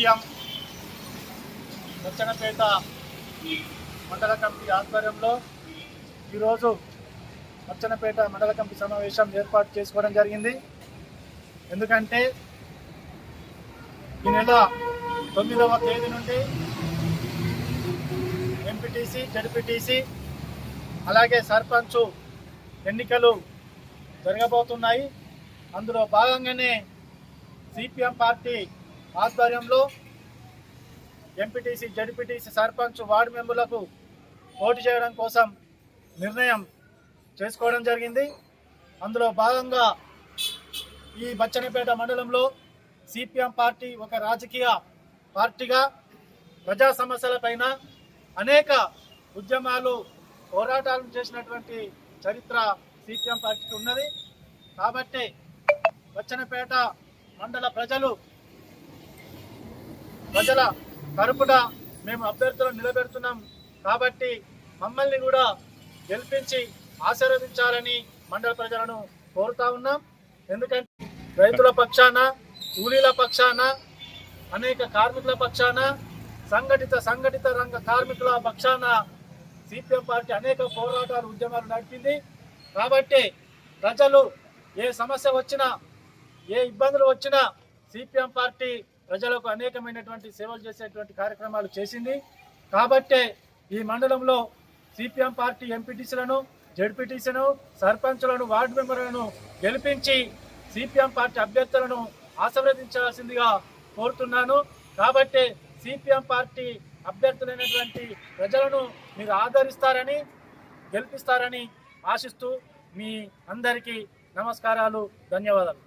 CPM Bachannapet మండల committee ఆధ్వర్యంలో ఈరోజు బచ్చన్నపేట మండల కమిటీ సమావేశం ఏర్పాటు చేసుకోవడం జరిగింది. ఎందుకంటే ఈ నెల 9వ తేదీ నుండి ఎంపీటీసీ, జడ్పీటీసీ అలాగే సర్పంచ్ ఎన్నికలు జరగబోతున్నాయి. అందులో భాగంగానే సిపిఎం పార్టీ ఆధ్వర్యంలో ఎంపీటీసీ, జడ్పీటీసీ, సర్పంచ్, వార్డు మెంబర్లకు పోటీ చేయడం కోసం నిర్ణయం చేసుకోవడం జరిగింది. అందులో భాగంగా ఈ బచ్చన్నపేట మండలంలో సిపిఎం పార్టీ ఒక రాజకీయ పార్టీగా ప్రజా సమస్యలపైన అనేక ఉద్యమాలు, పోరాటాలు చేసినటువంటి చరిత్ర సిపిఎం పార్టీకి ఉన్నది. కాబట్టి బచ్చన్నపేట మండల ప్రజల తరపున మేము అభ్యర్థులను నిలబెడుతున్నాం. కాబట్టి మమ్మల్ని కూడా గెలిపించి ఆశీర్వదించాలని మండల ప్రజలను కోరుతా ఉన్నాం. ఎందుకంటే రైతుల పక్షాన, కూలీల పక్షాన, అనేక కార్మికుల పక్షాన, సంఘటిత రంగ కార్మికుల పక్షాన సిపిఎం పార్టీ అనేక పోరాటాలు, ఉద్యమాలు నడిపింది. కాబట్టి ప్రజలు ఏ సమస్య వచ్చినా, ఏ ఇబ్బందులు వచ్చినా సిపిఎం పార్టీ ప్రజలకు అనేకమైనటువంటి సేవలు చేసేటువంటి కార్యక్రమాలు చేసింది. కాబట్టే ఈ మండలంలో సిపిఎం పార్టీ ఎంపీటీసీలను, జడ్పీటీసీలను, సర్పంచులను, వార్డు మెంబర్లను గెలిపించి సిపిఎం పార్టీ అభ్యర్థులను ఆశీర్వదించాల్సిందిగా కోరుతున్నాను. కాబట్టి సిపిఎం పార్టీ అభ్యర్థులైనటువంటి ప్రజలను మీరు ఆదరిస్తారని, గెలిపిస్తారని ఆశిస్తూ మీ అందరికీ నమస్కారాలు, ధన్యవాదాలు.